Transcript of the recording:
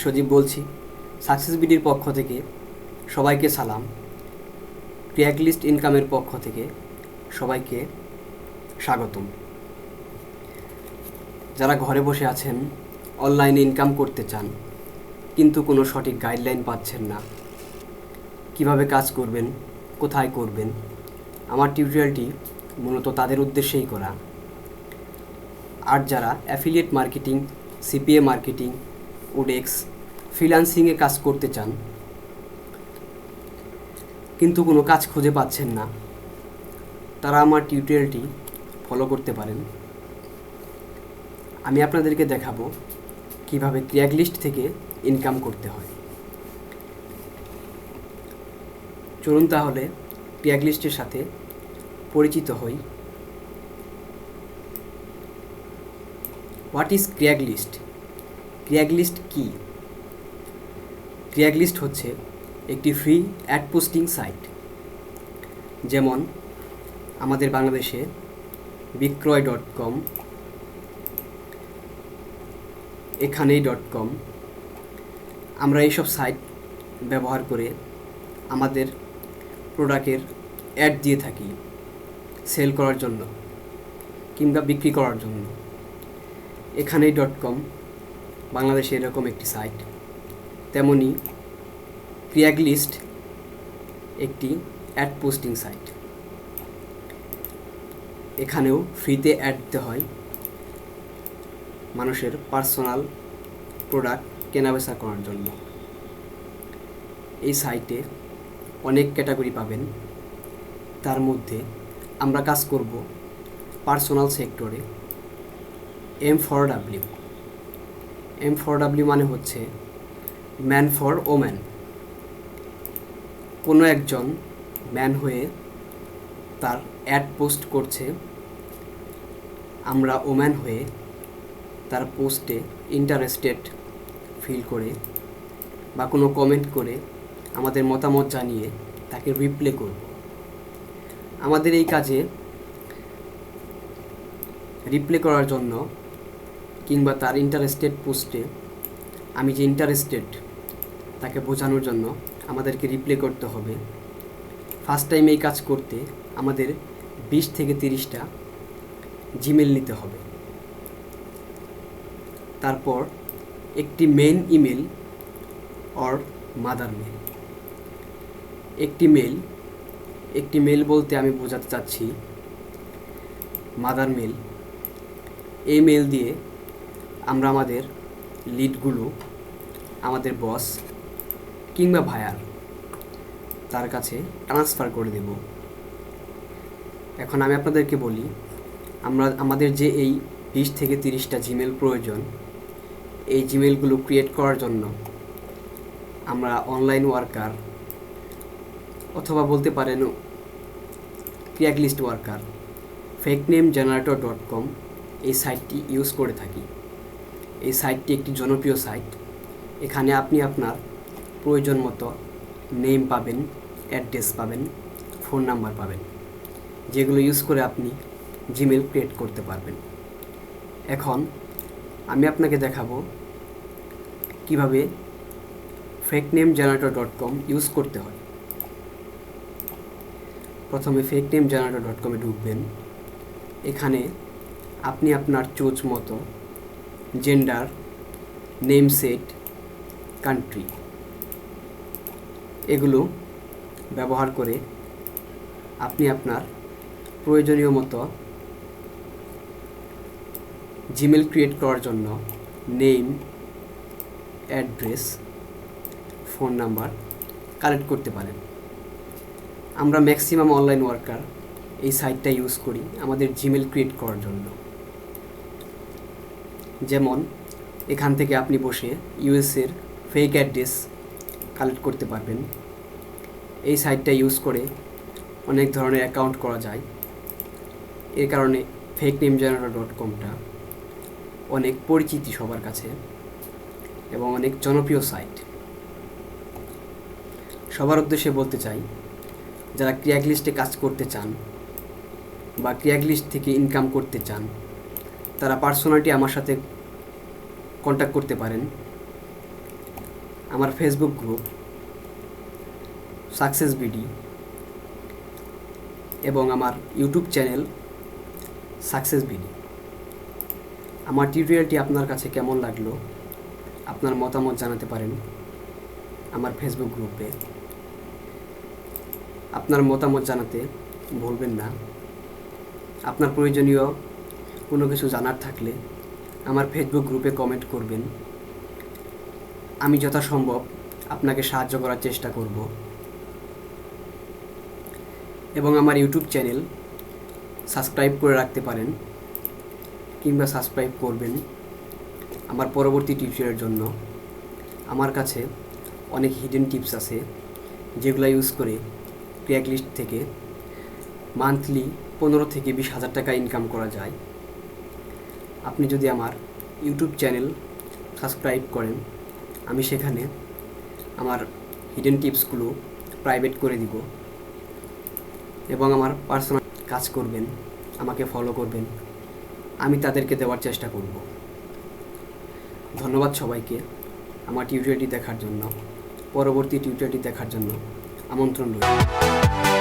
সজীব বলছি সাকসেস বিডির পক্ষ থেকে সবাইকে সালাম। ক্র্যাকলিস্ট ইনকামের পক্ষ থেকে সবাইকে স্বাগতম। যারা ঘরে বসে আছেন, অনলাইনে ইনকাম করতে চান কিন্তু কোনো সঠিক গাইডলাইন পাচ্ছেন না, কিভাবে কাজ করবেন, কোথায় করবেন, আমার টিউটোরিয়ালটি মূলত তাদের উদ্দেশ্যেই করা। আর যারা অ্যাফিলিয়েট মার্কেটিং, সিপিএ মার্কেটিং, ওডেক্স, ফ্রিল্যান্সিংয়ে কাজ করতে চান কিন্তু কোনো কাজ খুঁজে পাচ্ছেন না, তারা আমার টিউটোরিয়ালটি ফলো করতে পারেন। আমি আপনাদেরকে দেখাবো কিভাবে ক্র্যাকলিস্ট থেকে ইনকাম করতে হয়। চলুন তাহলে ক্র্যাকলিস্টের সাথে পরিচিত হই। What is ক্র্যাকলিস্ট? ক্র্যাকলিস্ট কি? ক্র্যাকলিস্ট হচ্ছে একটি ফ্রি অ্যাড পোস্টিং সাইট। যেমন আমাদের বাংলাদেশে বিক্রয়.com, এখানেই.com, আমরা এইসব সাইট ব্যবহার করে আমাদের প্রোডাক্টের অ্যাড দিয়ে থাকি সেল করার জন্য কিংবা বিক্রি করার জন্য। এখানেই.com বাংলাদেশে এরকম একটি সাইট। তেমনি ক্র্যাকলিস্ট একটি অ্যাড পোস্টিং সাইট। এখানেও ফ্রিতে অ্যাড দিতে হয় মানুষের পার্সোনাল প্রোডাক্ট কেনাবেচা করার জন্য। এই সাইটে অনেক ক্যাটাগরি পাবেন। তার মধ্যে আমরা কাজ করব পার্সোনাল সেক্টরে। M4W মানে হচ্ছে ম্যান ফর ওম্যান। কোনো একজন ম্যান হয়ে তার অ্যাড পোস্ট করছে, আমরা ওম্যান হয়ে তার পোস্টে ইন্টারেস্টেড ফিল করে বা কোনো কমেন্ট করে আমাদের মতামত জানিয়ে তাকে রিপ্লাই করব। আমাদের এই কাজে রিপ্লাই করার জন্য কিংবা তার ইন্টারেস্টেড পোস্টে আমি যে ইন্টারেস্টেড তাকে বোঝানোর জন্য আমাদেরকে রিপ্লাই করতে হবে। ফার্স্ট টাইম এই কাজ করতে আমাদের 20 থেকে 30টা জিমেল নিতে হবে। তারপর একটি main email or mother mail. একটি মেল বলতে আমি বোঝাতে চাচ্ছি মাদার মেল। এই মেল দিয়ে আমরা আমাদের লিডগুলো আমাদের বস কিংবা ভায়ার তার কাছে ট্রান্সফার করে দেব। এখন আমি আপনাদেরকে বলি, আমাদের যে এই 20 থেকে 30টা জিমেল প্রয়োজন, এই জিমেলগুলো ক্রিয়েট করার জন্য আমরা অনলাইন ওয়ার্কার অথবা বলতে পারেন ক্র্যাকলিস্ট ওয়ার্কার fakenameggenerator.com এই সাইটটি ইউজ করে থাকি। এই সাইটটি একটি জনপ্রিয় সাইট। এখানে আপনি আপনার প্রয়োজন মতো নেম পাবেন, অ্যাড্রেস পাবেন, ফোন নাম্বার পাবেন, যেগুলো ইউজ করে আপনি জিমেল ক্রিয়েট করতে পারবেন। এখন আমি আপনাকে দেখাবো কিভাবে fakenameggenerator.com ইউজ করতে হয়। প্রথমে fakenameggenerator.com এ ঢুকবেন। এখানে আপনি আপনার চোজ মতো জেন্ডার, নেম সেট, কান্ট্রি এগুলো ব্যবহার করে আপনি আপনার প্রয়োজনীয় মতো জিমেল ক্রিয়েট করার জন্য name, address, phone number collect করতে পারেন। আমরা ম্যাক্সিমাম অনলাইন ওয়ার্কার এই সাইটটা ইউজ করি আমাদের জিমেল ক্রিয়েট করার জন্য। যেমন এখান থেকে আপনি বসে ইউএসের ফেক অ্যাড্রেস কালেক্ট করতে পারবেন। এই সাইটটা ইউজ করে অনেক ধরনের অ্যাকাউন্ট করা যায়। এর কারণে fakenameggenerator.comটা অনেক পরিচিতি সবার কাছে এবং অনেক জনপ্রিয় সাইট। সবার উদ্দেশ্যে বলতে চাই, যারা ক্র্যাকলিস্টে কাজ করতে চান বা ক্র্যাকলিস্ট থেকে ইনকাম করতে চান, তারা পার্সোনালি আমার সাথে কন্ট্যাক্ট করতে পারেন। আমার ফেসবুক গ্রুপ সাকসেস বিডি এবং আমার ইউটিউব চ্যানেল সাকসেস বিডি। আমার টিউটোরিয়ালটি আপনার কাছে কেমন লাগলো আপনার মতামত জানাতে পারেন আমার ফেসবুক গ্রুপে। আপনার মতামত জানাতে ভুলবেন না। আপনার প্রয়োজনীয় কোনো কিছু জানার থাকলে আমার ফেসবুক গ্রুপে কমেন্ট করবেন। আমি যথাসম্ভব আপনাকে সাহায্য করার চেষ্টা করব। এবং আমার ইউটিউব চ্যানেল সাবস্ক্রাইব করে রাখতে পারেন কিংবা সাবস্ক্রাইব করবেন আমার পরবর্তী টিউটোরিয়ালের জন্য। আমার কাছে অনেক হিডেন টিপস আছে যেগুলো ইউজ করে ক্র্যাকলিস্ট থেকে মান্থলি 15 থেকে 20,000 টাকা ইনকাম করা যায়। আপনি যদি আমার ইউটিউব চ্যানেল সাবস্ক্রাইব করেন, আমি সেখানে আমার হিডেন টিপসগুলো প্রাইভেট করে দিব এবং আমার পার্সোনাল কাজ করবেন, আমাকে ফলো করবেন, আমি তাদেরকে দেওয়ার চেষ্টা করব। ধন্যবাদ সবাইকে আমার টিউটোরিয়ালটি দেখার জন্য। পরবর্তী টিউটোরিয়ালটি দেখার জন্য আমন্ত্রণ রইল।